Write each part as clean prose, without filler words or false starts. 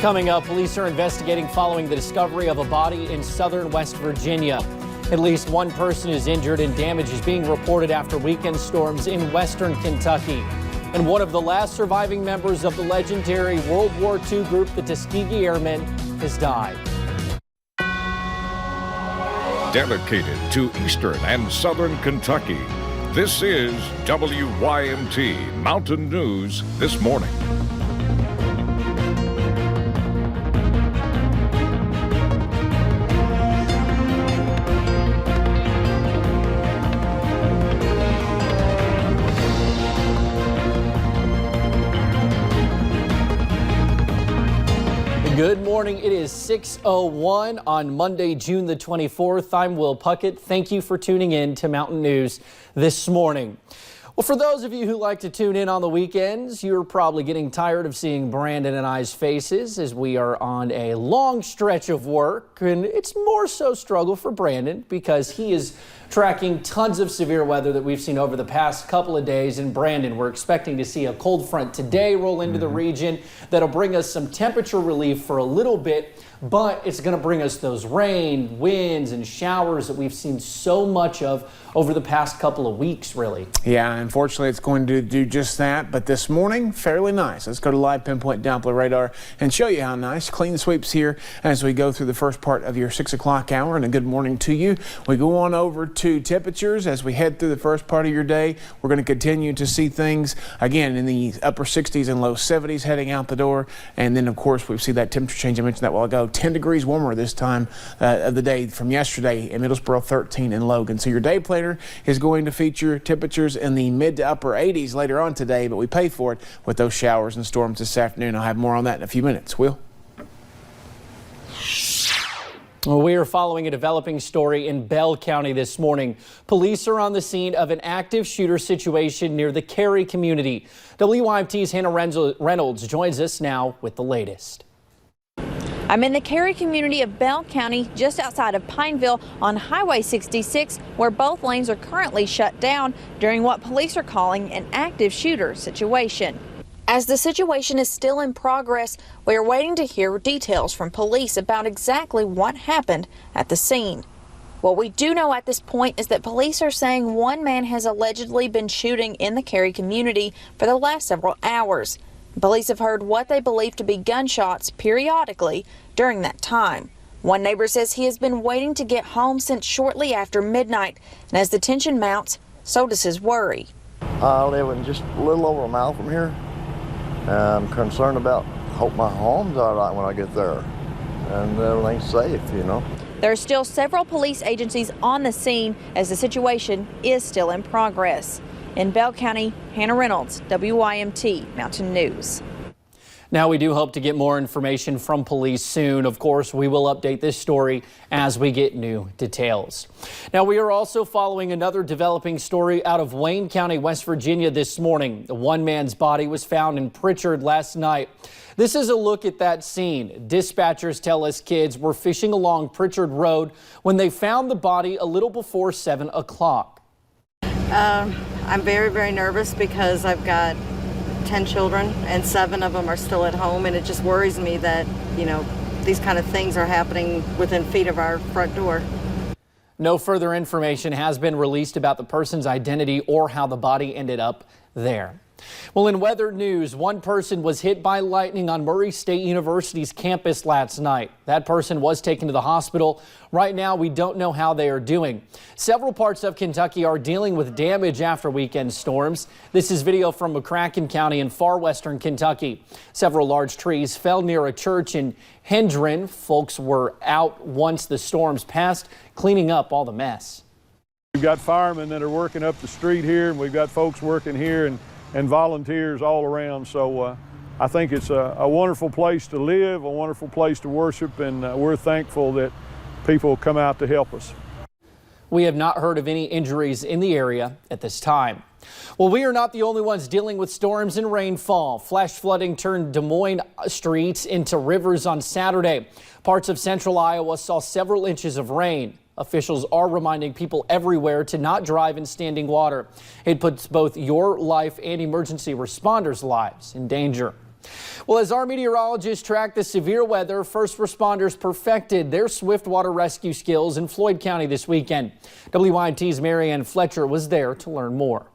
Coming up, police are investigating following the discovery of a body in southern West Virginia. At least one person is injured and damage is being reported after weekend storms in western Kentucky. And one of the last surviving members of the legendary World War II group, the Tuskegee Airmen, has died. Dedicated to eastern and southern Kentucky, this is WYMT Mountain News This Morning. Good morning. It is 6:01 on Monday, June the 24th. I'm Will Puckett. Thank you for tuning in to Mountain News This Morning. Well, for those of you who like to tune in on the weekends, you're probably getting tired of seeing Brandon and I's faces as we are on a long stretch of work. And it's more so struggle for Brandon because he is tracking tons of severe weather that we've seen over the past couple of days. And Brandon, we're expecting to see a cold front today roll into the region that'll bring us some temperature relief for a little bit, but it's going to bring us those rain, winds, and showers that we've seen so much of over the past couple of weeks, really. Yeah, unfortunately, it's going to do just that. But this morning, fairly nice. Let's go to live pinpoint Doppler radar and show you how nice. Clean sweeps here as we go through the first part of your 6 o'clock hour. And a good morning to you. We go on over to temperatures as we head through the first part of your day. We're going to continue to see things again in the upper 60s and low 70s heading out the door. And then, of course, we see that temperature change. I mentioned that a while ago. 10 degrees warmer this time of the day from yesterday in Middlesboro, 13 in Logan. So your day planner is going to feature temperatures in the mid to upper 80s later on today, but we pay for it with those showers and storms this afternoon. I'll have more on that in a few minutes. Will? Well, we are following a developing story in Bell County this morning. Police are on the scene of an active shooter situation near the Cary community. WYMT's Hannah Reynolds joins us now with the latest. I'm in the Cary community of Bell County, just outside of Pineville on Highway 66, where both lanes are currently shut down during what police are calling an active shooter situation. As the situation is still in progress, we are waiting to hear details from police about exactly what happened at the scene. What we do know at this point is that police are saying one man has allegedly been shooting in the Cary community for the last several hours. Police have heard what they believe to be gunshots periodically during that time. One neighbor says he has been waiting to get home since shortly after midnight, and as the tension mounts, so does his worry. I live in just a little over a mile from here. I'm concerned about, hope my home's all right when I get there and everything's safe, you know. There are still several police agencies on the scene as the situation is still in progress. In Bell County, Hannah Reynolds, WYMT Mountain News. Now, we do hope to get more information from police soon. Of course, we will update this story as we get new details. Now, we are also following another developing story out of Wayne County, West Virginia this morning. One man's body was found in Pritchard last night. This is a look at that scene. Dispatchers tell us kids were fishing along Pritchard Road when they found the body a little before 7 o'clock. I'm very, very nervous because I've got 10 children and 7 of them are still at home, and it just worries me that, you know, these kind of things are happening within feet of our front door. No further information has been released about the person's identity or how the body ended up there. Well, in weather news, one person was hit by lightning on Murray State University's campus last night. That person was taken to the hospital. Right now, we don't know how they are doing. Several parts of Kentucky are dealing with damage after weekend storms. This is video from McCracken County in far western Kentucky. Several large trees fell near a church in Hendron. Folks were out once the storms passed, cleaning up all the mess. We've got firemen that are working up the street here, and we've got folks working here and volunteers all around. So I think it's a wonderful place to live, a wonderful place to worship, and we're thankful that people come out to help us. We have not heard of any injuries in the area at this time. Well, we are not the only ones dealing with storms and rainfall. Flash flooding turned Des Moines streets into rivers on Saturday. Parts of central Iowa saw several inches of rain. Officials are reminding people everywhere to not drive in standing water. It puts both your life and emergency responders' lives in danger. Well, as our meteorologists track the severe weather, first responders perfected their swift water rescue skills in Floyd County this weekend. WYMT's Marianne Fletcher was there to learn more.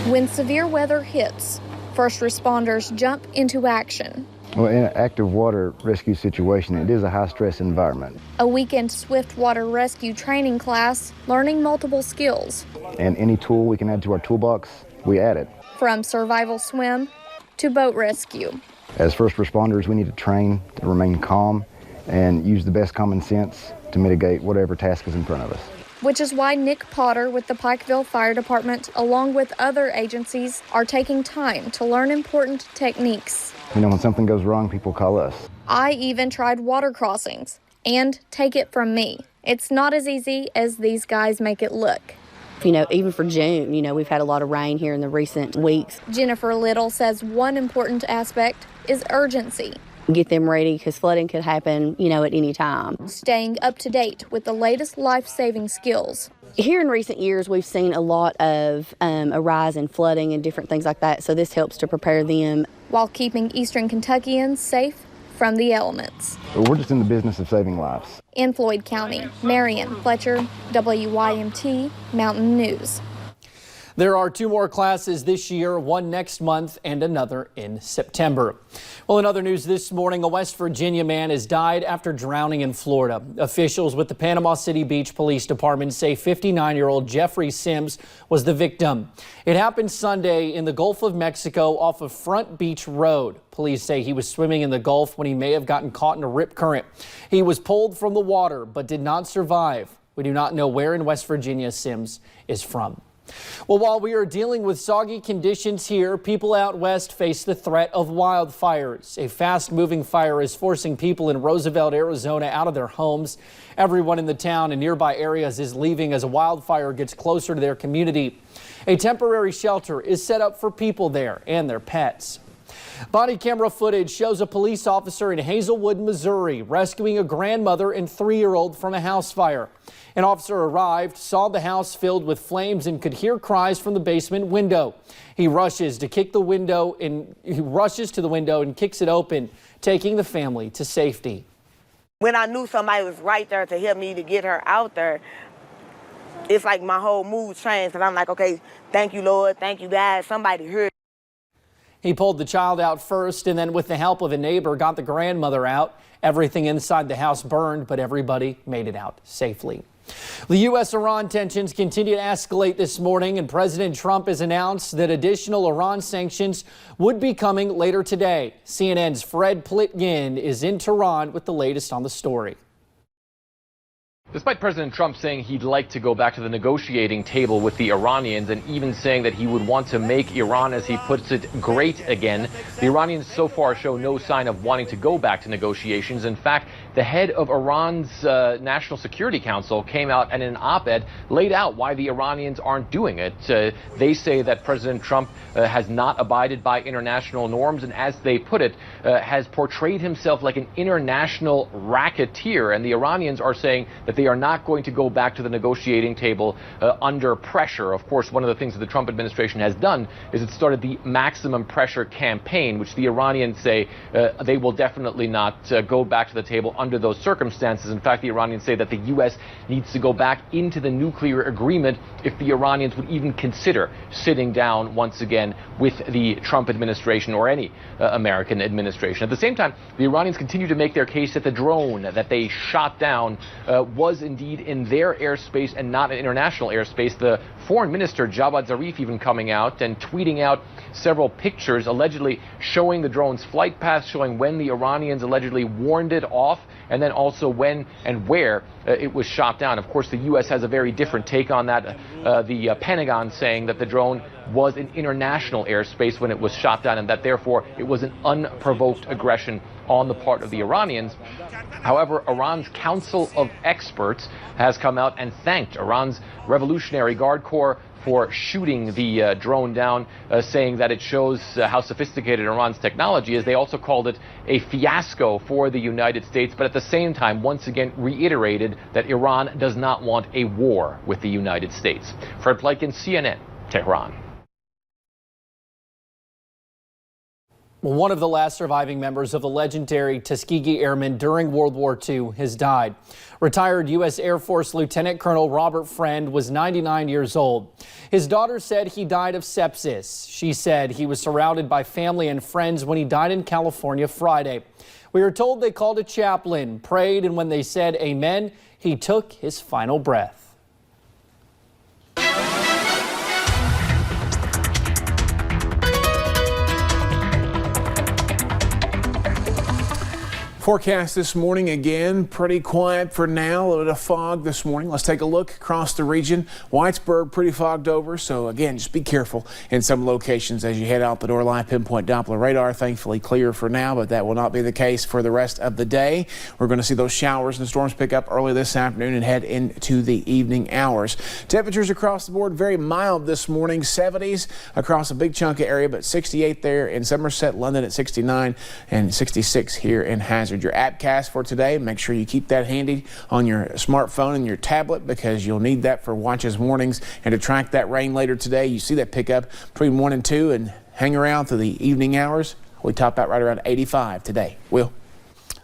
When severe weather hits, first responders jump into action. Well, in an active water rescue situation, it is a high-stress environment. A weekend swift water rescue training class, learning multiple skills. And any tool we can add to our toolbox, we add it. From survival swim to boat rescue. As first responders, we need to train to remain calm and use the best common sense to mitigate whatever task is in front of us. Which is why Nick Potter with the Pikeville Fire Department, along with other agencies, are taking time to learn important techniques. You know, when something goes wrong, people call us. I even tried water crossings, and take it from me, it's not as easy as these guys make it look. You know, even for June, you know, we've had a lot of rain here in the recent weeks. Jennifer Little says one important aspect is urgency. Get them ready because flooding could happen, you know, at any time. Staying up to date with the latest life-saving skills. Here in recent years, we've seen a lot of a rise in flooding and different things like that, so this helps to prepare them. While keeping Eastern Kentuckians safe from the elements. We're just in the business of saving lives. In Floyd County, Marianne Fletcher, WYMT Mountain News. There are 2 more classes this year, one next month and another in September. Well, in other news this morning, a West Virginia man has died after drowning in Florida. Officials with the Panama City Beach Police Department say 59-year-old Jeffrey Sims was the victim. It happened Sunday in the Gulf of Mexico off of Front Beach Road. Police say he was swimming in the Gulf when he may have gotten caught in a rip current. He was pulled from the water but did not survive. We do not know where in West Virginia Sims is from. Well, while we are dealing with soggy conditions here, people out west face the threat of wildfires. A fast-moving fire is forcing people in Roosevelt, Arizona out of their homes. Everyone in the town and nearby areas is leaving as a wildfire gets closer to their community. A temporary shelter is set up for people there and their pets. Body camera footage shows a police officer in Hazelwood, Missouri, rescuing a grandmother and 3-year-old from a house fire. An officer arrived, saw the house filled with flames, and could hear cries from the basement window. He rushes to the window and kicks it open, taking the family to safety. When I knew somebody was right there to help me to get her out there, it's like my whole mood changed. And I'm like, okay, thank you, Lord. Thank you, God. Somebody heard. He pulled the child out first and then with the help of a neighbor got the grandmother out. Everything inside the house burned, but everybody made it out safely. The U.S.-Iran tensions continue to escalate this morning, and President Trump has announced that additional Iran sanctions would be coming later today. CNN's Fred Plitgin is in Tehran with the latest on the story. Despite President Trump saying he'd like to go back to the negotiating table with the Iranians and even saying that he would want to make Iran, as he puts it, great again, the Iranians so far show no sign of wanting to go back to negotiations. In fact, the head of Iran's National Security Council came out and in an op-ed laid out why the Iranians aren't doing it. They say that President Trump has not abided by international norms and, as they put it, has portrayed himself like an international racketeer. And the Iranians are saying that they are not going to go back to the negotiating table under pressure. Of course, one of the things that the Trump administration has done is it started the maximum pressure campaign, which the Iranians say they will definitely not go back to the table under those circumstances. In fact, the Iranians say that the U.S. needs to go back into the nuclear agreement if the Iranians would even consider sitting down once again with the Trump administration or any American administration. At the same time, the Iranians continue to make their case that the drone that they shot down was indeed in their airspace and not in international airspace. The foreign minister, Javad Zarif, even coming out and tweeting out several pictures allegedly showing the drone's flight path, showing when the Iranians allegedly warned it off, and then also when and where it was shot down. Of course, the U.S. has a very different take on that. The Pentagon saying that the drone was in international airspace when it was shot down and that therefore it was an unprovoked aggression on the part of the Iranians. However, Iran's Council of Experts has come out and thanked Iran's Revolutionary Guard Corps for shooting the drone down, saying that it shows how sophisticated Iran's technology is. They also called it a fiasco for the United States, but at the same time, once again, reiterated that Iran does not want a war with the United States. Fred Plitgin, CNN, Tehran. One of the last surviving members of the legendary Tuskegee Airmen during World War II has died. Retired U.S. Air Force Lieutenant Colonel Robert Friend was 99 years old. His daughter said he died of sepsis. She said he was surrounded by family and friends when he died in California Friday. We are told they called a chaplain, prayed, and when they said amen, he took his final breath. Forecast this morning again, pretty quiet for now. A little bit of fog this morning. Let's take a look across the region. Whitesburg pretty fogged over, so again, just be careful in some locations as you head out the door. Live pinpoint Doppler radar, thankfully clear for now, but that will not be the case for the rest of the day. We're going to see those showers and storms pick up early this afternoon and head into the evening hours. Temperatures across the board very mild this morning, 70s across a big chunk of area, but 68 there in Somerset, London at 69, and 66 here in Hazard. Your appcast for today, make sure you keep that handy on your smartphone and your tablet because you'll need that for watches, warnings, and to track that rain later today. You see that pick up between 1 and 2 and hang around through the evening hours. We top out right around 85 today. Will.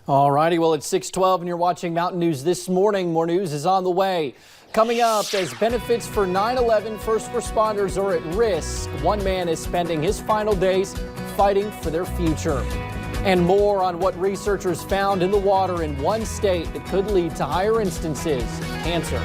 All righty, well, it's 6:12 and you're watching Mountain News This Morning. More news is on the way. Coming up, as benefits for 9/11 first responders are at risk, one man is spending his final days fighting for their future. And more on what researchers found in the water in one state that could lead to higher instances of cancer.